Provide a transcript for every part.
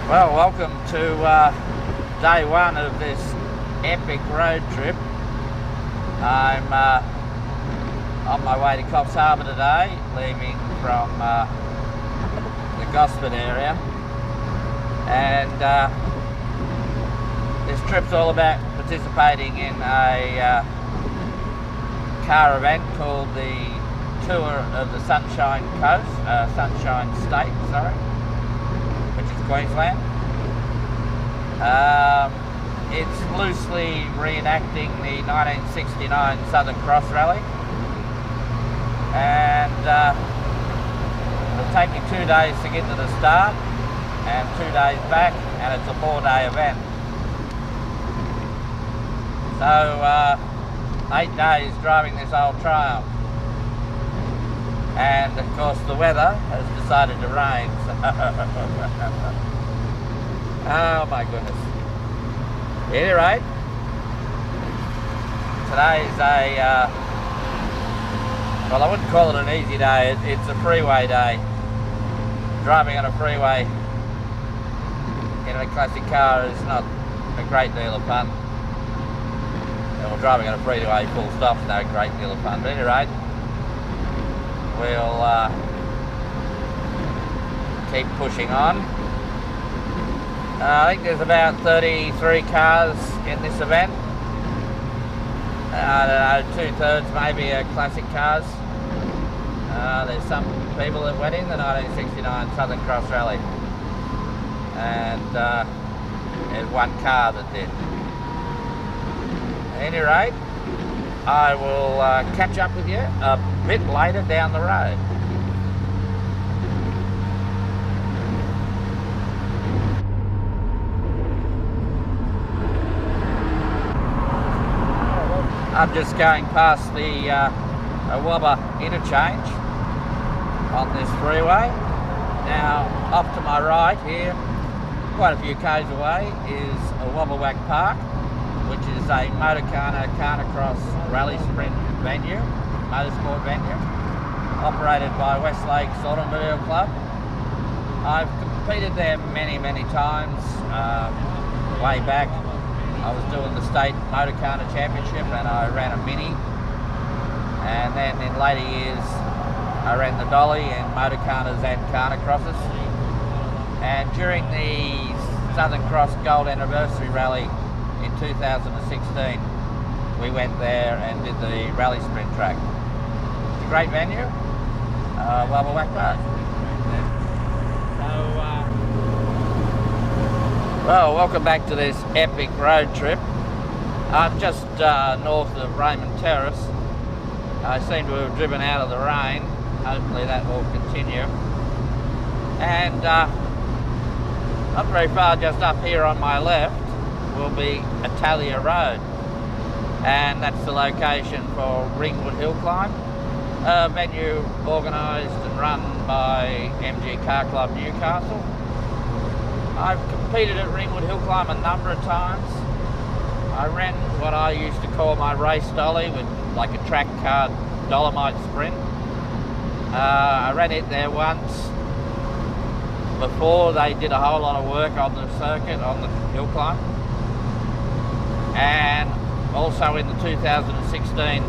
Well, welcome to day one of this epic road trip. I'm on my way to Coffs Harbour today, leaving from the Gosford area, and this trip's all about participating in a car event called the Tour of the Sunshine Coast, Sunshine State, sorry, which is Queensland. It's loosely reenacting the 1969 Southern Cross Rally, and it'll take me 2 days to get to the start and 2 days back, and it's a 4-day event. So 8 days driving this old Triumph, and of course the weather has decided to rain. Oh my goodness. At any rate, today's well, I wouldn't call it an easy day. It's a freeway day. Driving on a freeway in a classic car is not a great deal of fun. Well, driving on a freeway full stop is no great deal of fun. But at any rate, we'll keep pushing on. I think there's about 33 cars in this event. I don't know, 2/3 maybe are classic cars. There's some people that went in the 1969 Southern Cross Rally, and there's one car that did. At any rate, I will catch up with you a bit later down the road. I'm just going past the Awabba interchange on this freeway. Now, off to my right here, quite a few k's away, is Awabawak Park, which is a Motorcarna Carnacross Rally Sprint venue, motorsport venue, operated by Westlake Automobile Club. I've competed there many, many times, way back. I was doing the state Motorcarna Championship and I ran a Mini, and then in later years I ran the Dolly and Motorcarnas and Carnacrosses. And during the Southern Cross Gold Anniversary Rally in 2016, we went there and did the Rally Sprint track. It's a great venue, Awabawak Park. Well, welcome back to this epic road trip. I'm just north of Raymond Terrace. I seem to have driven out of the rain. Hopefully that will continue. And not very far, just up here on my left, will be Italia Road. And that's the location for Ringwood Hill Climb, a venue organised and run by MG Car Club Newcastle. I've competed at Ringwood Hill Climb a number of times. I ran what I used to call my race dolly, with like a track car Dolomite Sprint. I ran it there once before they did a whole lot of work on the circuit, on the hill climb. And also in the 2016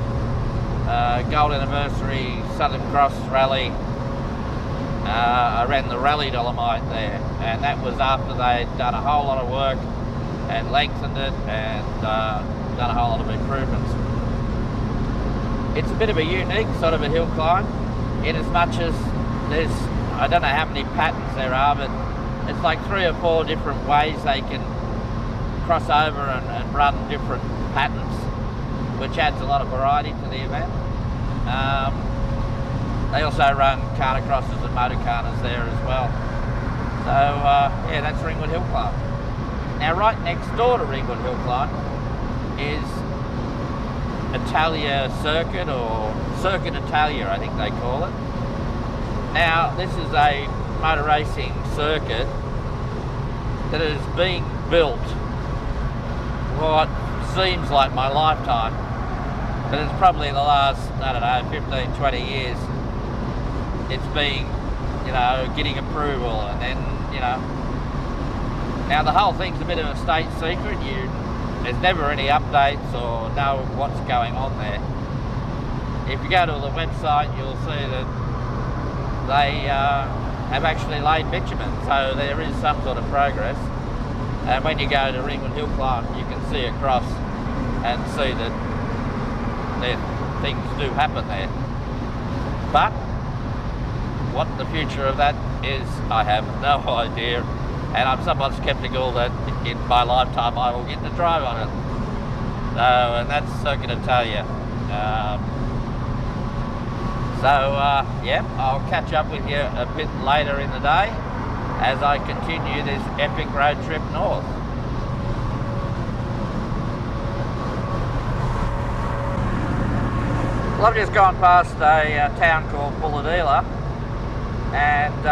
Gold Anniversary Southern Cross Rally, I ran the Rally Dolomite there, and that was after they'd done a whole lot of work and lengthened it and done a whole lot of improvements. It's a bit of a unique sort of a hill climb, in as much as there's, I don't know how many patterns there are, but it's like 3 or 4 different ways they can cross over and run different patterns, which adds a lot of variety to the event. They also run Carnacrosses and Motorcarnas there as well. So yeah, that's Ringwood Hill Climb. Now right next door to Ringwood Hill Climb is Italia Circuit, or Circuit Italia I think they call it. Now this is a motor racing circuit that is being built what seems like my lifetime. but it's probably the last, I don't know, 15, 20 years, it's been, you know, getting approval, and then, you know, now the whole thing's a bit of a state secret. There's never any updates or know what's going on there. If you go to the website, you'll see that they have actually laid bitumen, so there is some sort of progress. And when you go to Ringwood Hill Climb, you can see across and see that things do happen there. But what the future of that is, I have no idea, and I'm somewhat sceptical that in my lifetime I will get to drive on it. So, and that's I'm going to tell you. Yeah, I'll catch up with you a bit later in the day as I continue this epic road trip north. Well, I've just gone past a town called Bulahdelah, and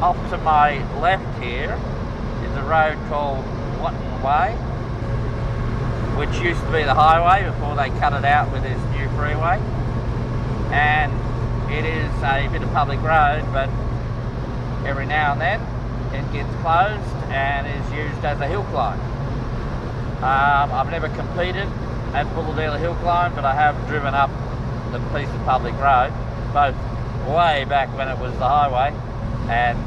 off to my left here is a road called Watton Way, which used to be the highway before they cut it out with this new freeway. And it is a bit of public road, but every now and then it gets closed and is used as a hill climb. I've never competed at Bulahdelah Hill Climb, but I have driven up the piece of public road, both way back when it was the highway and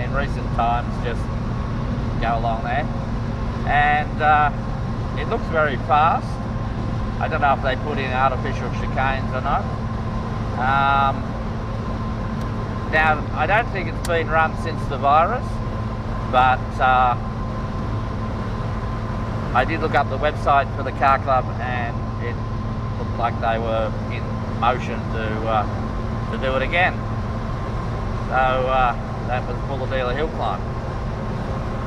in recent times just go along there. And it looks very fast. I don't know if they put in artificial chicanes or not. Now, I don't think it's been run since the virus, but I did look up the website for the car club, and it looked like they were in motion to do it again. So that was Bulahdelah Hill Climb.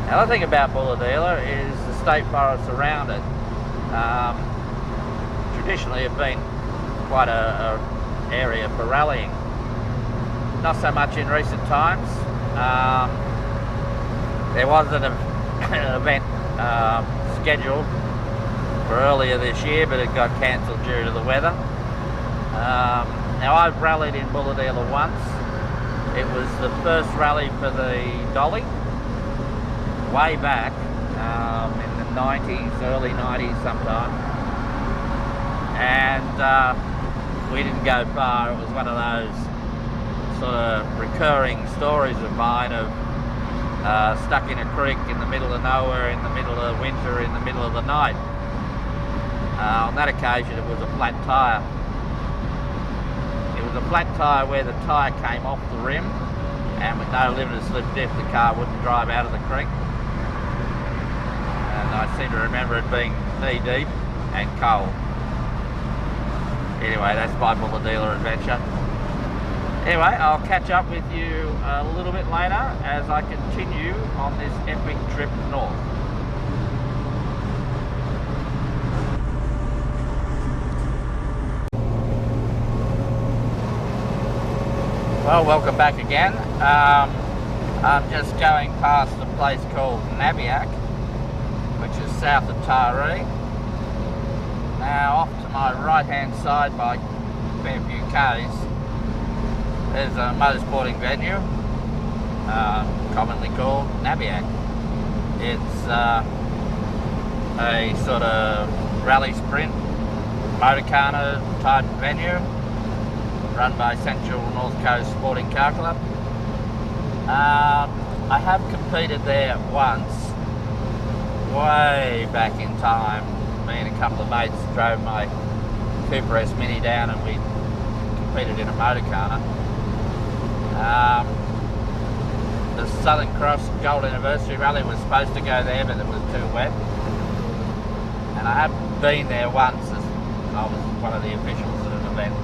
The other thing about Bulahdelah is the state forests around it. Traditionally have been quite a area for rallying. Not so much in recent times. There was an event scheduled for earlier this year, but it got cancelled due to the weather. Now, I've rallied in Bulahdelah once. It was the first rally for the Dolly, way back in the 90s, early 90s sometime. And we didn't go far. It was one of those sort of recurring stories of mine of stuck in a creek in the middle of nowhere, in the middle of winter, in the middle of the night. On that occasion it was a flat tyre. It was a flat tyre where the tyre came off the rim, and with no limited slip diff the car wouldn't drive out of the creek. And I seem to remember it being knee deep and cold. Anyway, that's my Bulahdelah adventure. Anyway, I'll catch up with you a little bit later as I continue on this epic trip north. Well, welcome back again. I'm just going past a place called Nabiac, which is south of Taree. Now, off to my right hand side by a fair few k's, there's a motorsporting venue, commonly called Nabiac. It's a sort of rally sprint, motorcar type venue, run by Central North Coast Sporting Car Club. I have competed there once, way back in time. Me and a couple of mates drove my Cooper S Mini down and we competed in a motorcar. The Southern Cross Gold Anniversary Rally was supposed to go there, but it was too wet. And I have been there once as I was one of the officials at an event.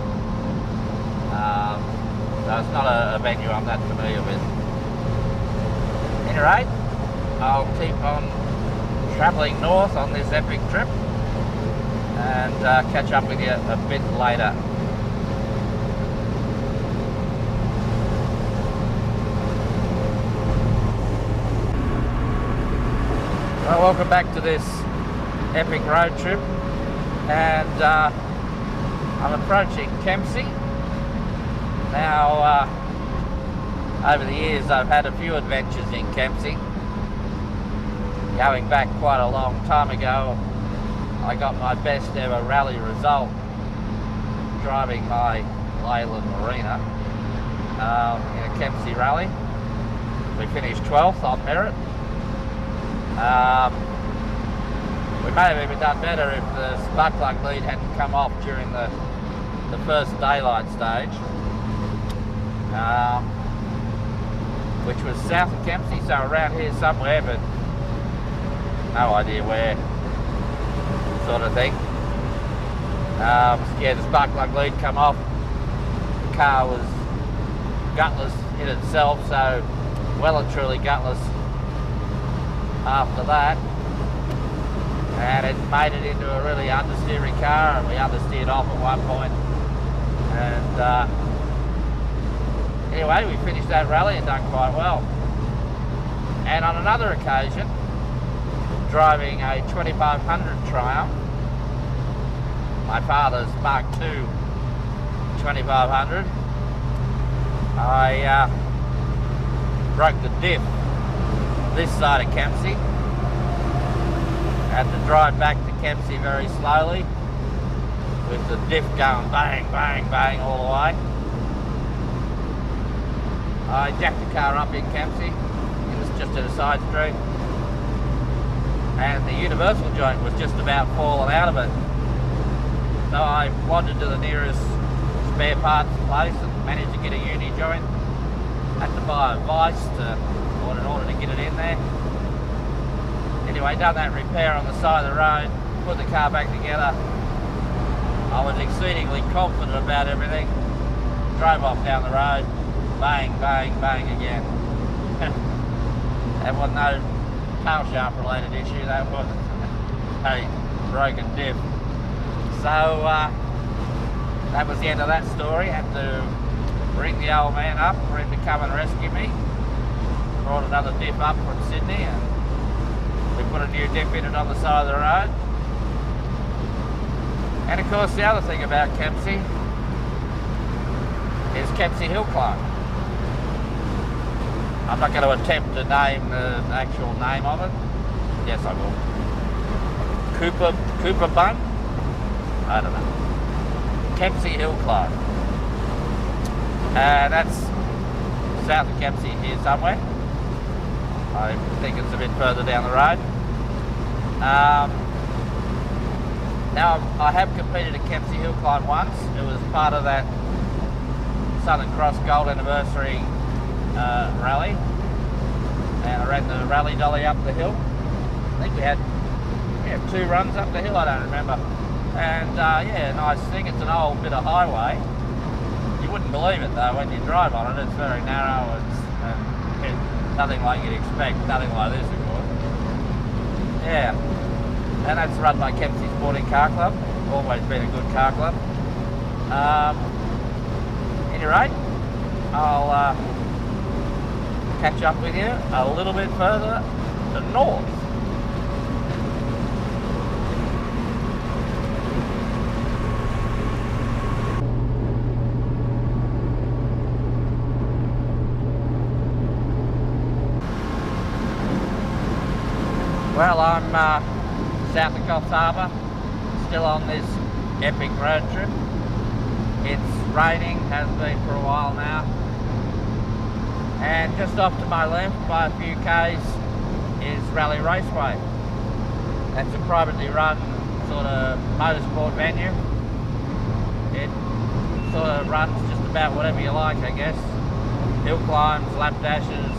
So it's not a venue I'm that familiar with. At any rate, I'll keep on travelling north on this epic trip and catch up with you a bit later. Well, welcome back to this epic road trip, and I'm approaching Kempsey. Now, over the years I've had a few adventures in Kempsey. Going back quite a long time ago, I got my best ever rally result driving my Leyland Marina in a Kempsey rally. We finished 12th on merit. We may have even done better if the spark plug lead hadn't come off during the first daylight stage, which was south of Kempsey, so around here somewhere, but no idea where, sort of thing. Yeah, the spark plug lead come off. The car was gutless in itself, so well and truly gutless after that. And it made it into a really understeering car, and we understeered off at one point. And anyway, we finished that rally and done quite well. And on another occasion, driving a 2500 Triumph, my father's Mark II 2500, I broke the diff this side of Kempsey. Had to drive back to Kempsey very slowly with the diff going bang, bang, bang all the way. I jacked the car up in Kempsey. It was just in a side street, and the universal joint was just about fallen out of it. So I wandered to the nearest spare parts place and managed to get a uni joint. Had to buy a vice in order to get it in there. Anyway, done that repair on the side of the road, put the car back together. I was exceedingly confident about everything. Drove off down the road, bang, bang, bang again. That wasn't no tail shaft related issue, that was a broken diff. So that was the end of that story. Had to ring the old man up for him to come and rescue me. Brought another diff up from Sydney, and we put a new diff in it on the side of the road. And of course the other thing about Kempsey is Kempsey Hill Climb. I'm not going to attempt to name the actual name of it. Yes, I will. Cooper Bun? I don't know. Kempsey Hill Climb. That's south of Kempsey here somewhere. I think it's a bit further down the road. Now, I have competed at Kempsey Hill Climb once. It was part of that Southern Cross Gold Anniversary rally. And I ran the rally dolly up the hill. I think we had 2 runs up the hill, I don't remember. And yeah, nice thing. It's an old bit of highway. You wouldn't believe it though when you drive on it. It's very narrow and nothing like you'd expect, nothing like this of course. Yeah, and that's run by Kempsey Sporting Car Club, always been a good car club. Any rate, I'll catch up with you a little bit further to north. Well, I'm south of Coffs Harbour, still on this epic road trip. It's raining, has been for a while now. And just off to my left, by a few k's, is Rally Raceway. That's a privately run sort of motorsport venue. It sort of runs just about whatever you like, I guess. Hill climbs, lap dashes,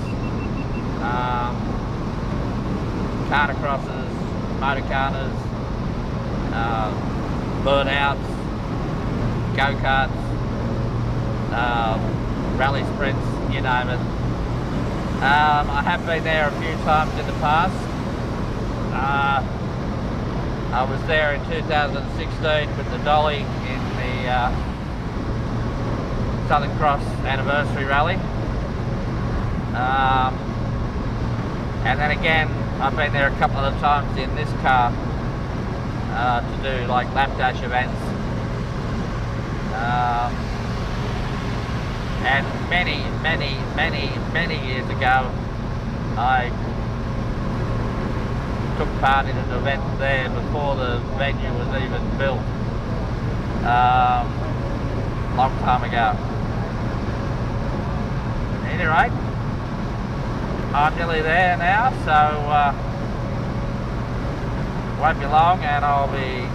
cartocrosses, motorcarters, burnouts, go-karts, rally sprints, you name it. I have been there a few times in the past. I was there in 2016 with the dolly in the Southern Cross Anniversary Rally. And then again, I've been there a couple of times in this car to do like lap dash events. And many years ago, I took part in an event there before the venue was even built. Long time ago. At any rate, I'm nearly there now, so won't be long and I'll be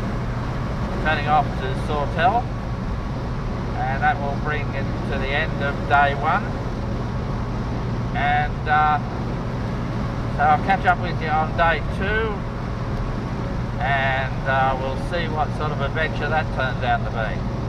turning off to Sawtell, and that will bring it to the end of day one. And so I'll catch up with you on day two, and we'll see what sort of adventure that turns out to be.